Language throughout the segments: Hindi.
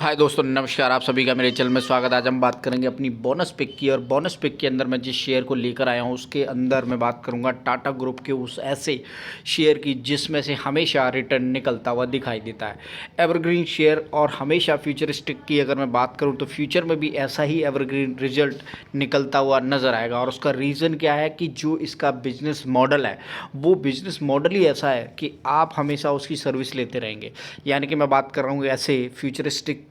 हाय दोस्तों, नमस्कार। आप सभी का मेरे चैनल में स्वागत है। आज हम बात करेंगे अपनी बोनस पिक की, और बोनस पिक के अंदर मैं जिस शेयर को लेकर आया हूं उसके अंदर मैं बात करूंगा टाटा ग्रुप के उस ऐसे शेयर की जिसमें से हमेशा रिटर्न निकलता हुआ दिखाई देता है। एवरग्रीन शेयर और हमेशा फ्यूचरिस्टिक की अगर मैं बात करूं तो फ्यूचर में भी ऐसा ही एवरग्रीन रिजल्ट निकलता हुआ नज़र आएगा। और उसका रीज़न क्या है कि जो इसका बिजनेस मॉडल है वो बिजनेस मॉडल ही ऐसा है कि आप हमेशा उसकी सर्विस लेते रहेंगे। यानी कि मैं बात कर रहा हूँ ऐसे फ्यूचरिस्टिक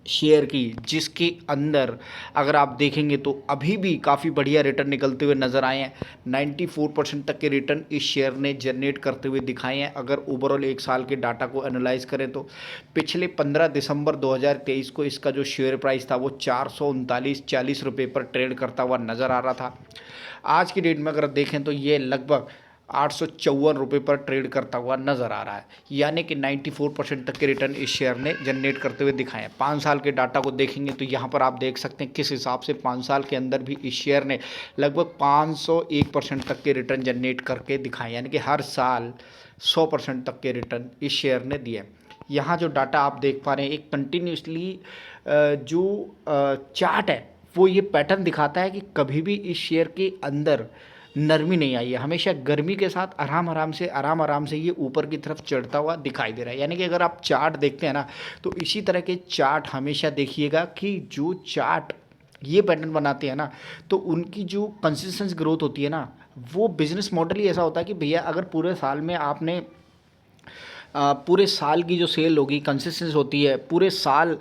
शेयर की जिसके अंदर अगर आप देखेंगे तो अभी भी काफ़ी बढ़िया रिटर्न निकलते हुए नज़र आए हैं। 94% तक के रिटर्न इस शेयर ने जनरेट करते हुए दिखाए हैं। अगर ओवरऑल एक साल के डाटा को एनालाइज करें तो पिछले 15 दिसंबर 2023 को इसका जो शेयर प्राइस था वो 439-40 रुपये पर ट्रेड करता हुआ नज़र आ रहा था। आज की डेट में अगर देखें तो ये लगभग 854 रुपये पर ट्रेड करता हुआ नज़र आ रहा है। यानी कि 94% तक के रिटर्न इस शेयर ने जनरेट करते हुए दिखाए हैं। 5 साल के डाटा को देखेंगे तो यहाँ पर आप देख सकते हैं किस हिसाब से 5 साल के अंदर भी इस शेयर ने लगभग 501% तक के रिटर्न जनरेट करके दिखाए। यानी कि हर साल 100% तक के रिटर्न इस शेयर ने दिए। यहाँ जो डाटा आप देख पा रहे हैं एक कंटिन्यूसली जो चार्ट है वो ये पैटर्न दिखाता है कि कभी भी इस शेयर के अंदर नरमी नहीं आई है। हमेशा गर्मी के साथ आराम आराम से ये ऊपर की तरफ चढ़ता हुआ दिखाई दे रहा है। यानी कि अगर आप चार्ट देखते हैं ना तो इसी तरह के चार्ट हमेशा देखिएगा कि जो चार्ट ये पैटर्न बनाते हैं ना तो उनकी जो कंसिस्टेंस ग्रोथ होती है ना वो बिजनेस मॉडल ही ऐसा होता है कि भैया अगर पूरे साल में आपने पूरे साल की जो सेल होगी कंसिस्टेंस होती है, पूरे साल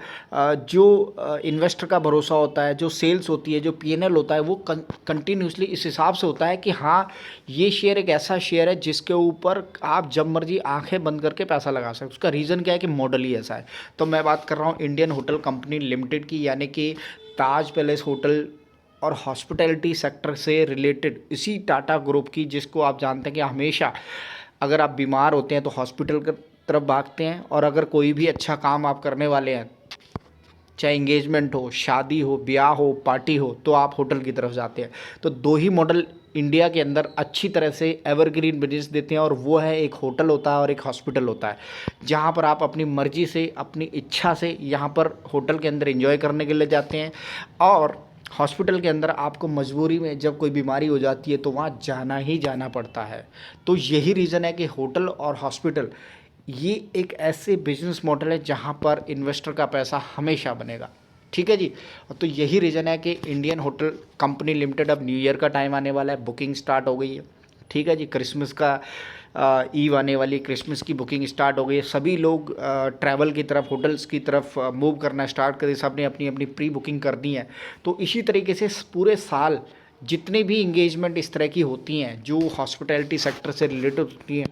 जो इन्वेस्टर का भरोसा होता है, जो सेल्स होती है, जो पीएनएल होता है वो कंटिन्यूसली इस हिसाब से होता है कि हाँ ये शेयर एक ऐसा शेयर है जिसके ऊपर आप जब मर्जी आंखें बंद करके पैसा लगा सकते। उसका रीज़न क्या है कि मॉडल ही ऐसा है। तो मैं बात कर रहा हूँ इंडियन होटल कंपनी लिमिटेड की, यानी कि ताज पैलेस होटल और हॉस्पिटैलिटी सेक्टर से रिलेटेड इसी टाटा ग्रुप की, जिसको आप जानते हैं कि हमेशा अगर आप बीमार होते हैं तो हॉस्पिटल की तरफ भागते हैं, और अगर कोई भी अच्छा काम आप करने वाले हैं, चाहे इंगेजमेंट हो, शादी हो, ब्याह हो, पार्टी हो, तो आप होटल की तरफ जाते हैं। तो दो ही मॉडल इंडिया के अंदर अच्छी तरह से एवरग्रीन बिजनेस देते हैं, और वो है एक होटल होता है और एक हॉस्पिटल होता है, जहाँ पर आप अपनी मर्जी से, अपनी इच्छा से यहाँ पर होटल के अंदर एंजॉय करने के लिए जाते हैं, और हॉस्पिटल के अंदर आपको मजबूरी में जब कोई बीमारी हो जाती है तो वहाँ जाना ही जाना पड़ता है। तो यही रीज़न है कि होटल और हॉस्पिटल ये एक ऐसे बिजनेस मॉडल है जहाँ पर इन्वेस्टर का पैसा हमेशा बनेगा। ठीक है जी। तो यही रीज़न है कि इंडियन होटल कंपनी लिमिटेड, अब न्यू ईयर का टाइम आने वाला है, बुकिंग स्टार्ट हो गई है। ठीक है जी। क्रिसमस का ईव आने वाली, क्रिसमस की बुकिंग स्टार्ट हो गई है। सभी लोग ट्रैवल की तरफ, होटल्स की तरफ मूव करना स्टार्ट कर दिए। सब ने अपनी अपनी प्री बुकिंग कर दी है। तो इसी तरीके से पूरे साल जितने भी इंगेजमेंट इस तरह की होती हैं जो हॉस्पिटैलिटी सेक्टर से रिलेटेड होती हैं,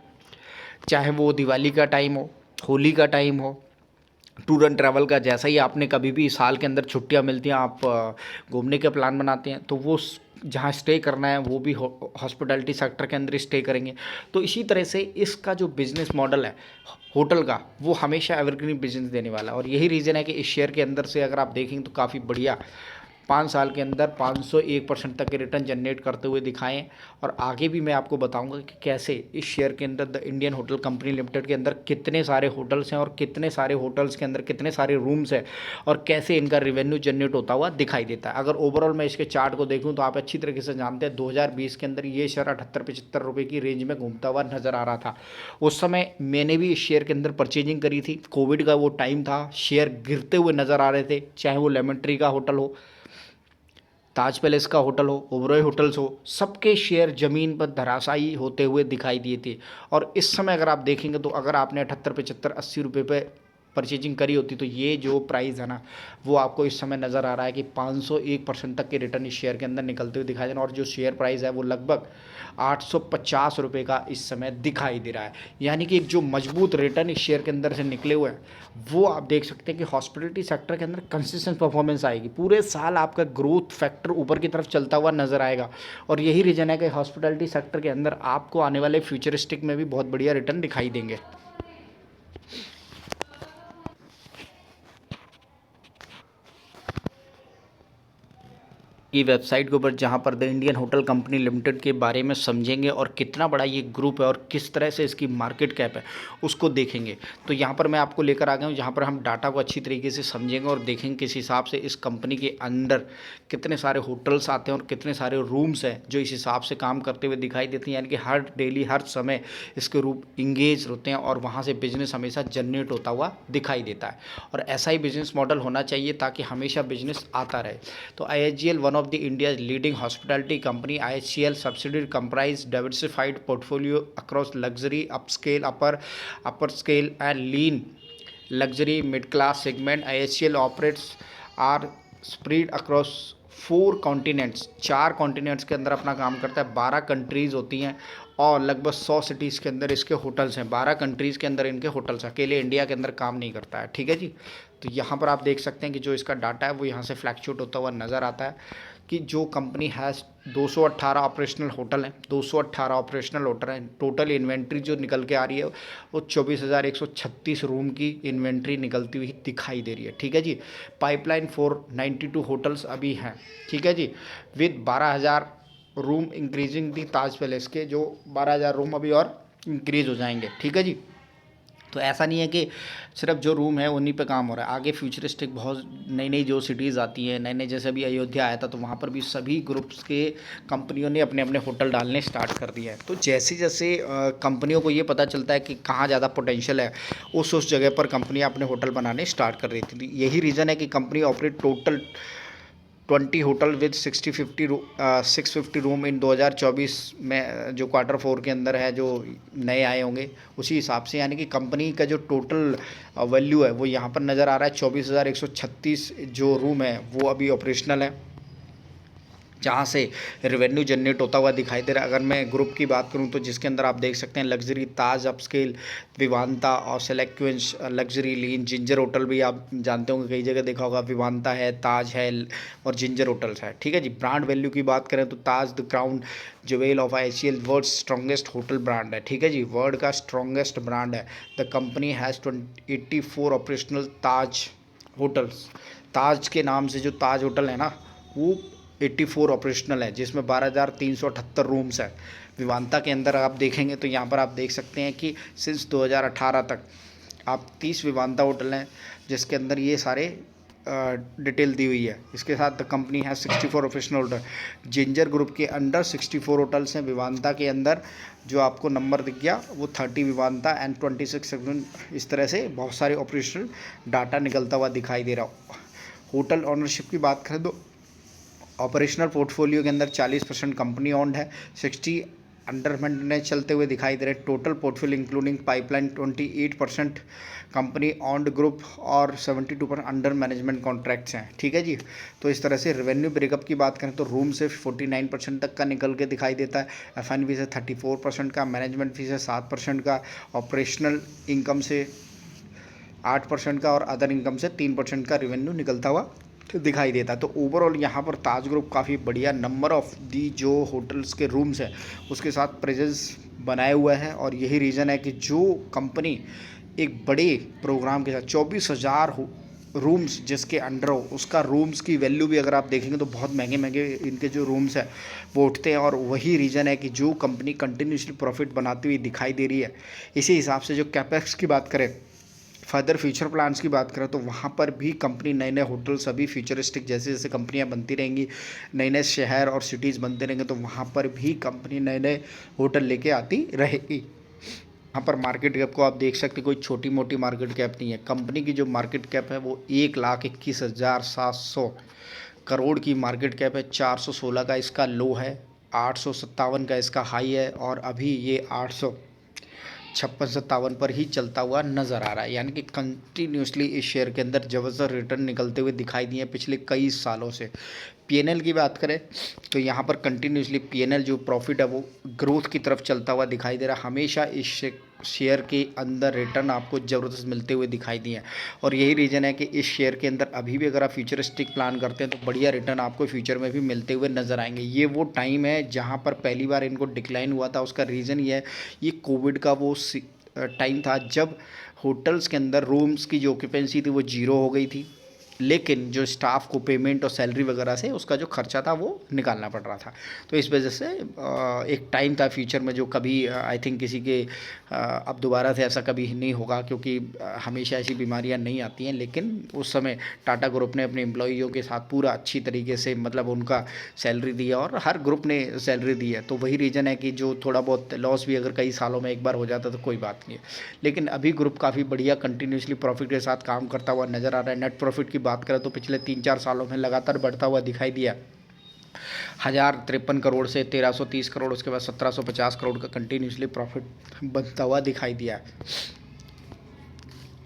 चाहे वो दिवाली का टाइम हो, होली का टाइम हो, टूर एंड ट्रैवल का, जैसा ही आपने कभी भी साल के अंदर छुट्टियां मिलती हैं, आप घूमने का प्लान बनाते हैं तो वो जहाँ स्टे करना है वो भी हॉस्पिटैलिटी सेक्टर के अंदर स्टे करेंगे। तो इसी तरह से इसका जो बिज़नेस मॉडल है होटल का वो हमेशा एवरग्रीन बिजनेस देने वाला है। और यही रीज़न है कि इस शेयर के अंदर से अगर आप देखेंगे तो काफ़ी बढ़िया 5 साल के अंदर 501% तक के रिटर्न जनरेट करते हुए दिखाएं। और आगे भी मैं आपको बताऊंगा कि कैसे इस शेयर के अंदर the Indian hotel company limited के अंदर कितने सारे होटल्स हैं और कितने सारे होटल्स के अंदर कितने सारे रूम्स हैं और कैसे इनका रेवेन्यू जनरेट होता हुआ दिखाई देता है। अगर ओवरऑल मैं इसके चार्ट को देखूँ तो आप अच्छी तरीके से जानते हैं 2020 के अंदर ये शेयर 78-75 रुपये की रेंज में घूमता हुआ नज़र आ रहा था। उस समय मैंने भी इस शेयर के अंदर परचेजिंग करी थी। कोविड का वो टाइम था, शेयर गिरते हुए नज़र आ रहे थे, चाहे वो लेमन ट्री का होटल हो, ताज पैलेस का होटल हो, ओबरॉय होटल्स हो, सबके शेयर ज़मीन पर धराशायी होते हुए दिखाई दिए थे। और इस समय अगर आप देखेंगे तो अगर आपने 78-75-80 रुपये पे परचेजिंग करी होती तो ये जो प्राइस है ना वो आपको इस समय नज़र आ रहा है कि 501% तक के रिटर्न इस शेयर के अंदर निकलते हुए दिखाई दे रहे हैं। और जो शेयर प्राइस है वो लगभग 850 रुपये का इस समय दिखाई दे रहा है। यानी कि एक जो मजबूत रिटर्न इस शेयर के अंदर से निकले हुए हैं वो आप देख सकते हैं कि हॉस्पिटलिटी सेक्टर के अंदर कंसिस्टेंट परफॉर्मेंस आएगी। पूरे साल आपका ग्रोथ फैक्टर ऊपर की तरफ चलता हुआ नजर आएगा। और यही रीज़न है कि हॉस्पिटलिटी सेक्टर के अंदर आपको आने वाले फ्यूचरिस्टिक में भी बहुत बढ़िया रिटर्न दिखाई देंगे। की वेबसाइट के ऊपर, जहाँ पर the Indian hotel company limited के बारे में समझेंगे और कितना बड़ा ये ग्रुप है और किस तरह से इसकी मार्केट कैप है उसको देखेंगे। तो यहाँ पर मैं आपको लेकर आ गया हूँ जहाँ पर हम डाटा को अच्छी तरीके से समझेंगे और देखेंगे किस हिसाब से इस कंपनी के अंदर कितने सारे होटल्स आते हैं और कितने सारे रूम्स हैं जो इस हिसाब से काम करते हुए दिखाई देते हैं। यानी कि हर डेली हर समय इसके रूप इंगेज होते हैं और वहाँ से बिजनेस हमेशा जनरेट होता हुआ दिखाई देता है। और ऐसा ही बिजनेस मॉडल होना चाहिए ताकि हमेशा बिजनेस आता रहे। तो IHGL, one of the India's leading hospitality company, IHCL subsidiary comprise diversified portfolio across luxury, upscale, upper scale and lean luxury mid-class segment. IHCL operates are spread across 4 continents, 4 continents के अंदर अपना काम करता है। 12 कंट्रीज़ होती हैं और लगभग 100 सिटीज़ के अंदर इसके होटल्स हैं। 12 कंट्रीज़ के अंदर इनके होटल्स, अकेले इंडिया के अंदर काम नहीं करता है। ठीक है जी। तो यहाँ पर आप देख सकते हैं कि जो इसका डाटा है वो यहाँ से फ्लैक्चुएट होता हुआ नज़र आता है कि जो कंपनी हैज़ 218 ऑपरेशनल होटल हैं, 218 ऑपरेशनल होटल हैं। टोटल इन्वेंट्री जो निकल के आ रही है वो 24,136 रूम की इन्वेंट्री निकलती हुई दिखाई दे रही है। ठीक है जी। पाइपलाइन फॉर 92 होटल्स अभी हैं। ठीक है जी। With 12,000 room increasing the Taj palace के, जो 12,000 रूम अभी और इंक्रीज़ हो जाएंगे। ठीक है जी। तो ऐसा नहीं है कि सिर्फ जो रूम है उन्हीं पे काम हो रहा है, आगे फ्यूचरिस्टिक बहुत नई नई जो सिटीज़ आती हैं, नए नए, जैसे अभी अयोध्या आया था तो वहाँ पर भी सभी ग्रुप्स के कंपनियों ने अपने अपने होटल डालने स्टार्ट कर दिया है। तो जैसे जैसे कंपनियों को ये पता चलता है कि कहाँ ज़्यादा पोटेंशियल है उस जगह पर कंपनियाँ अपने होटल बनाने स्टार्ट कर देती थी। यही रीज़न है कि company operate total 20 hotel with 650 room in 2024 में, जो Q4 के अंदर है, जो नए आए होंगे उसी हिसाब से। यानी कि कंपनी का जो टोटल वैल्यू है वो यहाँ पर नज़र आ रहा है। 24,136 जो रूम है वो अभी ऑपरेशनल है, जहाँ से रेवेन्यू जनरेट होता हुआ दिखाई दे रहा है। अगर मैं ग्रुप की बात करूँ तो जिसके अंदर आप देख सकते हैं लग्जरी, ताज, अपस्केल, विवांता और सेलेक्वेंस लग्जरी, लीन, जिंजर होटल भी आप जानते होंगे, कई जगह देखा होगा। विवांता है, ताज है और जिंजर होटल्स है। ठीक है जी। ब्रांड वैल्यू की बात करें तो Taj the crown jewel of IHCL, world strongest hotel brand है। ठीक है जी। वर्ल्ड का स्ट्रॉन्गेस्ट ब्रांड है। The company has 84 operational Taj hotels. Taj के नाम से जो ताज होटल है ना वो 84 ऑपरेशनल है, जिसमें 12,378 रूम्स है। विवांता के अंदर आप देखेंगे तो यहाँ पर आप देख सकते हैं कि सिंस 2018 तक आप 30 विवांता होटल हैं जिसके अंदर ये सारे डिटेल दी हुई है। इसके साथ द कंपनी है 64 ऑपरेशनल होटल। जिंजर ग्रुप के अंडर 64 होटल्स हैं। विवांता के अंदर जो आपको नंबर दिख गया वो 30 विवांता एंड 26 इस तरह से बहुत सारे ऑपरेशनल डाटा निकलता हुआ दिखाई दे रहा। होटल ऑनरशिप की बात करें तो ऑपरेशनल पोर्टफोलियो के अंदर 40% कंपनी ओन्ड है, 60 अंडर मेंटेनेंस चलते हुए दिखाई दे रहे हैं। Total portfolio including pipeline 28% company owned group और 72% अंडर मैनेजमेंट कॉन्ट्रैक्ट्स हैं। ठीक है जी। तो इस तरह से रेवेन्यू ब्रेकअप की बात करें तो रूम से 49% तक का निकल के दिखाई देता है, F&B से 34% का, मैनेजमेंट फी से 7% का, ऑपरेशनल इनकम से 8% का और अदर इनकम से 3% का रेवेन्यू निकलता हुआ दिखाई देता है। तो ओवरऑल यहाँ पर ताज ग्रुप काफ़ी बढ़िया नंबर ऑफ दी जो होटल्स के रूम्स हैं उसके साथ प्रेजेंस बनाए हुआ है। और यही रीज़न है कि जो कंपनी एक बड़े प्रोग्राम के साथ 24,000 रूम्स जिसके अंडर हो, उसका रूम्स की वैल्यू भी अगर आप देखेंगे तो बहुत महंगे महंगे इनके जो रूम्स हैं वो उठते हैं। और वही रीज़न है कि जो कंपनी कंटिन्यूसली प्रॉफिट बनाती हुई दिखाई दे रही है। इसी हिसाब से जो कैपेक्स की बात करें, फर्दर फ्यूचर प्लान्स की बात करें तो वहाँ पर भी कंपनी नए नए होटल सभी फ्यूचरिस्टिक, जैसे जैसे कंपनियाँ बनती रहेंगी, नए नए शहर और सिटीज़ बनते रहेंगे तो वहाँ पर भी कंपनी नए नए होटल लेके आती रहेगी। यहाँ पर मार्केट कैप को आप देख सकते, कोई छोटी मोटी मार्केट कैप नहीं है। कंपनी की जो मार्केट कैप है वो 1,21,700 करोड़ की मार्केट कैप है। 416 का इसका लो है, 857 का इसका हाई है और अभी ये 856-57 पर ही चलता हुआ नज़र आ रहा है। यानी कि कंटिन्यूसली इस शेयर के अंदर ज़बरदस्त रिटर्न निकलते हुए दिखाई दिए पिछले कई सालों से। पीएनएल की बात करें तो यहाँ पर कंटिन्यूसली पीएनएल जो प्रॉफिट है वो ग्रोथ की तरफ चलता हुआ दिखाई दे रहा है। हमेशा इस शेयर के अंदर रिटर्न आपको ज़बरदस्त मिलते हुए दिखाई दिए हैं और यही रीज़न है कि इस शेयर के अंदर अभी भी अगर आप फ्यूचरिस्टिक प्लान करते हैं तो बढ़िया रिटर्न आपको फ्यूचर में भी मिलते हुए नज़र आएंगे। ये वो टाइम है जहाँ पर पहली बार इनको डिक्लाइन हुआ था। उसका रीज़न ये है, ये कोविड का वो टाइम था जब होटल्स के अंदर रूम्स की जो ऑक्यूपेंसी थी वो 0 हो गई थी लेकिन जो स्टाफ को पेमेंट और सैलरी वगैरह से उसका जो खर्चा था वो निकालना पड़ रहा था। तो इस वजह से एक टाइम था फ्यूचर में जो कभी आई थिंक किसी के अब दोबारा से ऐसा कभी नहीं होगा, क्योंकि हमेशा ऐसी बीमारियां नहीं आती हैं। लेकिन उस समय टाटा ग्रुप ने अपने एम्प्लॉइयों के साथ पूरा अच्छी तरीके से मतलब उनका सैलरी दिया और हर ग्रुप ने सैलरी दी है। तो वही रीज़न है कि जो थोड़ा बहुत लॉस भी अगर कई सालों में एक बार हो जाता तो कोई बात नहीं है। लेकिन अभी ग्रुप काफ़ी बढ़िया कंटिन्यूसली प्रॉफिट के साथ काम करता हुआ नज़र आ रहा है। नेट प्रॉफिट की बात करें तो पिछले 3-4 सालों में लगातार बढ़ता हुआ दिखाई दिया। 1053 करोड़ से 1330 करोड़, उसके बाद 1750 करोड़ का कंटिन्यूसली प्रॉफिट बनता हुआ दिखाई दिया है।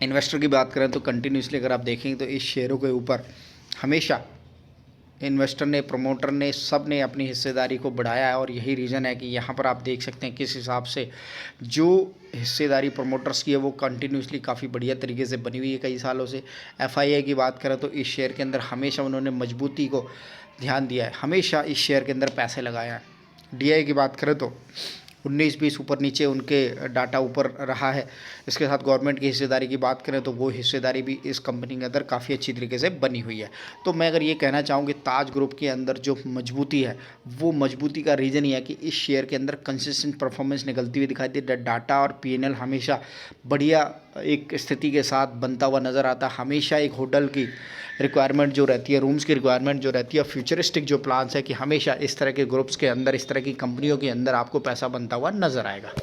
इन्वेस्टर की बात करें तो कंटिन्यूसली अगर आप देखेंगे तो इस शेयरों के ऊपर हमेशा इन्वेस्टर ने, प्रमोटर ने, सब ने अपनी हिस्सेदारी को बढ़ाया है। और यही रीज़न है कि यहाँ पर आप देख सकते हैं किस हिसाब से जो हिस्सेदारी प्रमोटर्स की है वो कंटिन्यूसली काफ़ी बढ़िया तरीके से बनी हुई है कई सालों से। FII की बात करें तो इस शेयर के अंदर हमेशा उन्होंने मजबूती को ध्यान दिया है, हमेशा इस शेयर के अंदर पैसे लगाया है। DI की बात करें तो 19-20 ऊपर नीचे उनके डाटा ऊपर रहा है। इसके साथ गवर्नमेंट की हिस्सेदारी की बात करें तो वो हिस्सेदारी भी इस कंपनी के अंदर काफ़ी अच्छी तरीके से बनी हुई है। तो मैं अगर ये कहना चाहूँ कि ताज ग्रुप के अंदर जो मजबूती है वो मजबूती का रीज़न ये है कि इस शेयर के अंदर कंसिस्टेंट परफॉर्मेंस निकलती हुई दिखाई दी। डाटा और PNL हमेशा बढ़िया एक स्थिति के साथ बनता हुआ नज़र आता है। हमेशा एक होटल की रिक्वायरमेंट जो रहती है, रूम्स की रिक्वायरमेंट जो रहती है, फ्यूचरिस्टिक जो प्लान्स है कि हमेशा इस तरह के ग्रुप्स के अंदर, इस तरह की कंपनियों के अंदर आपको पैसा बनता हुआ नज़र आएगा।